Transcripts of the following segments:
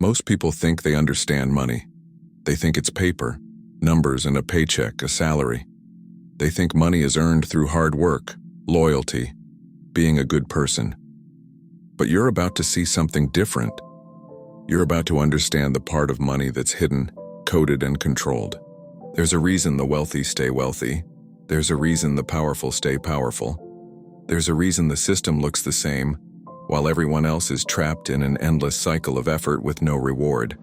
Most people think they understand money. They think it's paper, numbers and a paycheck, a salary. They think money is earned through hard work, loyalty, being a good person. But you're about to see something different. You're about to understand the part of money that's hidden, coded, and controlled. There's a reason the wealthy stay wealthy. There's a reason the powerful stay powerful. There's a reason the system looks the same, while everyone else is trapped in an endless cycle of effort with no reward.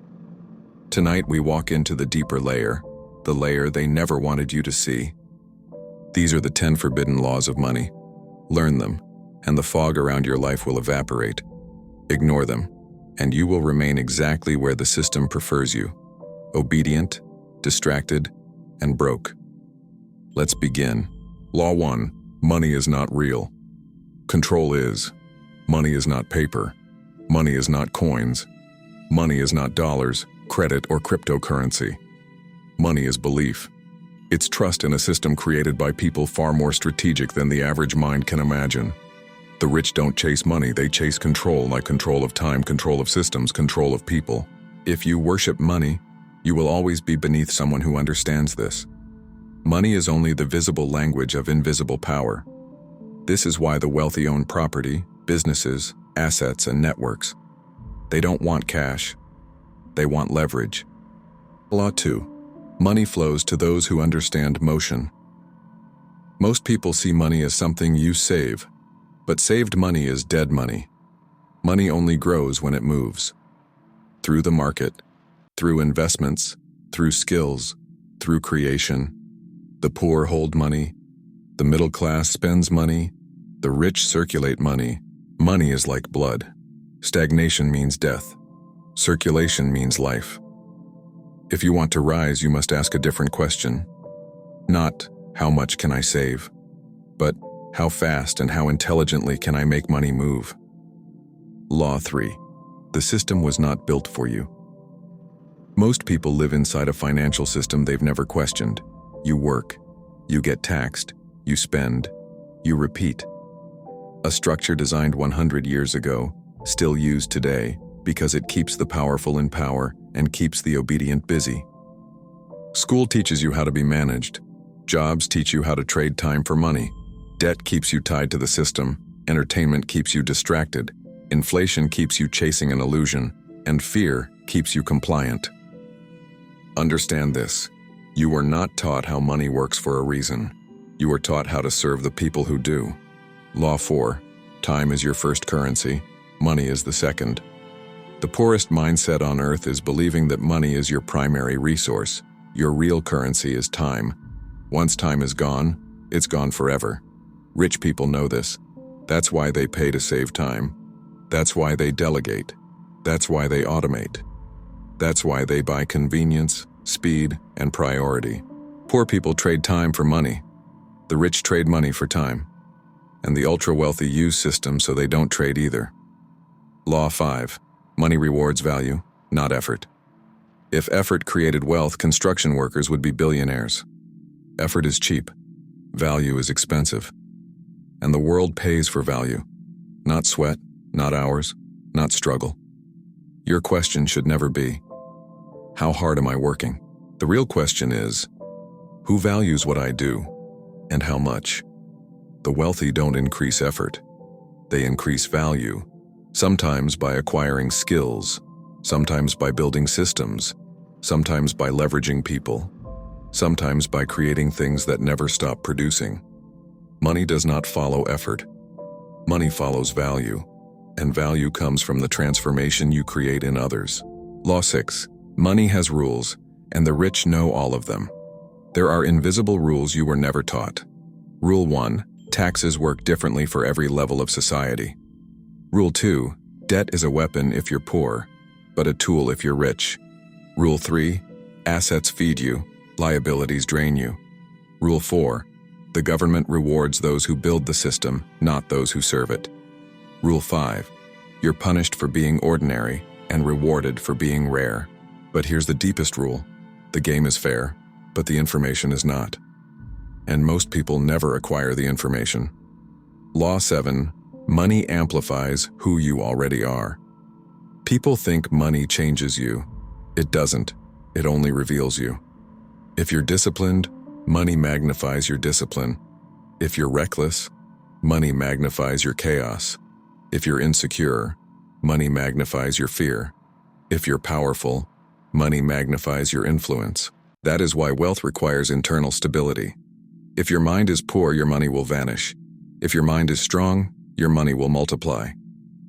Tonight we walk into the deeper layer, the layer they never wanted you to see. These are the 10 forbidden laws of money. Learn them, and the fog around your life will evaporate. Ignore them, and you will remain exactly where the system prefers you: obedient, distracted, and broke. Let's begin. Law 1. Money is not real. Control is. Money is not paper. Money is not coins. Money is not dollars, credit, or cryptocurrency. Money is belief. It's trust in a system created by people far more strategic than the average mind can imagine. The rich don't chase money, they chase control, like control of time, control of systems, control of people. If you worship money, you will always be beneath someone who understands this. Money is only the visible language of invisible power. This is why the wealthy own property, businesses, assets, and networks. They don't want cash. They want leverage. Law 2. Money flows to those who understand motion. Most people see money as something you save, but saved money is dead money. Money only grows when it moves. Through the market, through investments, through skills, through creation. The poor hold money. The middle class spends money. The rich circulate money. Money is like blood. Stagnation means death. Circulation means life. If you want to rise, you must ask a different question. Not, how much can I save? But, how fast and how intelligently can I make money move? Law 3. The system was not built for you. Most people live inside a financial system they've never questioned. You work. You get taxed. You spend. You repeat. A structure designed 100 years ago, still used today, because it keeps the powerful in power and keeps the obedient busy. School teaches you how to be managed. Jobs teach you how to trade time for money. Debt keeps you tied to the system. Entertainment keeps you distracted. Inflation keeps you chasing an illusion. And fear keeps you compliant. Understand this. You were not taught how money works for a reason. You were taught how to serve the people who do. Law 4. Time is your first currency. Money is the second. The poorest mindset on earth is believing that money is your primary resource. Your real currency is time. Once time is gone, it's gone forever. Rich people know this. That's why they pay to save time. That's why they delegate. That's why they automate. That's why they buy convenience, speed, and priority. Poor people trade time for money. The rich trade money for time. And the ultra-wealthy use systems so they don't trade either. Law 5. Money rewards value, not effort. If effort created wealth, construction workers would be billionaires. Effort is cheap. Value is expensive. And the world pays for value. Not sweat, not hours, not struggle. Your question should never be, how hard am I working? The real question is, who values what I do, and how much? The wealthy don't increase effort. They increase value, sometimes by acquiring skills, sometimes by building systems, sometimes by leveraging people, sometimes by creating things that never stop producing. Money does not follow effort. Money follows value, and value comes from the transformation you create in others. Law 6. Money has rules, and the rich know all of them. There are invisible rules you were never taught. Rule 1. Taxes work differently for every level of society. Rule 2. Debt is a weapon if you're poor, but a tool if you're rich. Rule 3. Assets feed you, liabilities drain you. Rule 4. The government rewards those who build the system, not those who serve it. Rule 5. You're punished for being ordinary and rewarded for being rare. But here's the deepest rule. The game is fair, but the information is not. And most people never acquire the information. Law 7. Money amplifies who you already are. People think money changes you. It doesn't. It only reveals you. If you're disciplined, money magnifies your discipline. If you're reckless, money magnifies your chaos. If you're insecure, money magnifies your fear. If you're powerful, money magnifies your influence. That is why wealth requires internal stability. If your mind is poor, your money will vanish. If your mind is strong, your money will multiply.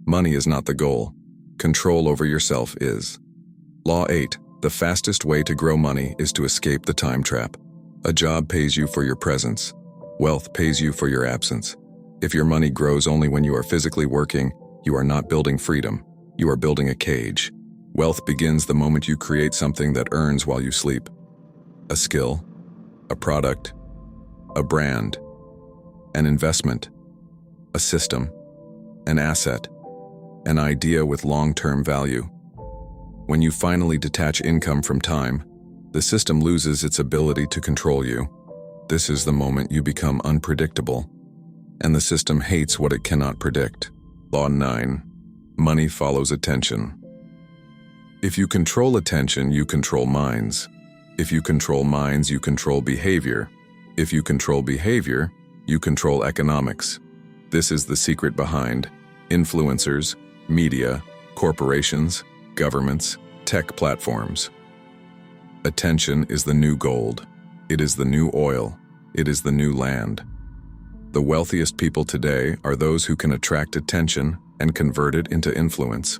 Money is not the goal. Control over yourself is. Law 8. The fastest way to grow money is to escape the time trap. A job pays you for your presence. Wealth pays you for your absence. If your money grows only when you are physically working, you are not building freedom. You are building a cage. Wealth begins the moment you create something that earns while you sleep. A skill, a product, a brand, an investment, a system, an asset, an idea with long-term value. When you finally detach income from time, the system loses its ability to control you. This is the moment you become unpredictable, and the system hates what it cannot predict. Law 9. Money follows attention. If you control attention, you control minds. If you control minds, you control behavior. If you control behavior, you control economics. This is the secret behind influencers, media, corporations, governments, tech platforms. Attention is the new gold. It is the new oil. It is the new land. The wealthiest people today are those who can attract attention and convert it into influence.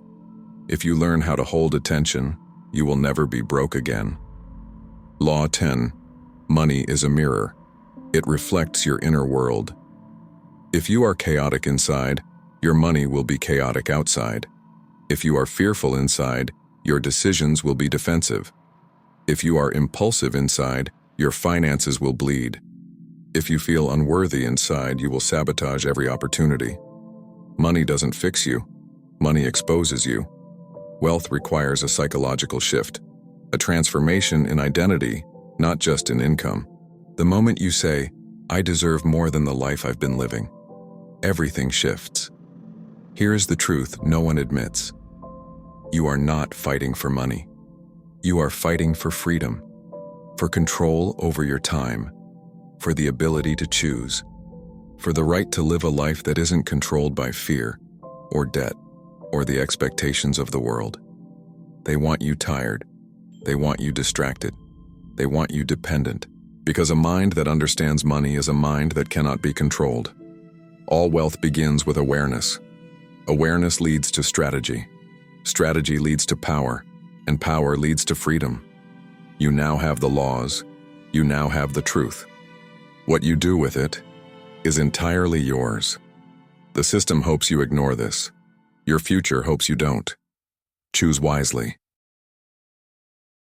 If you learn how to hold attention, you will never be broke again. Law 10. Money is a mirror. It reflects your inner world. If you are chaotic inside, your money will be chaotic outside. If you are fearful inside, your decisions will be defensive. If you are impulsive inside, your finances will bleed. If you feel unworthy inside, you will sabotage every opportunity. Money doesn't fix you. Money exposes you. Wealth requires a psychological shift, a transformation in identity, not just in income. The moment you say, "I deserve more than the life I've been living," everything shifts. Here is the truth no one admits. You are not fighting for money. You are fighting for freedom, for control over your time, for the ability to choose, for the right to live a life that isn't controlled by fear or debt or the expectations of the world. They want you tired. They want you distracted. They want you dependent, because a mind that understands money is a mind that cannot be controlled. All wealth begins with awareness. Awareness leads to strategy. Strategy leads to power, and power leads to freedom. You now have the laws. You now have the truth. What you do with it is entirely yours. The system hopes you ignore this. Your future hopes you don't. Choose wisely.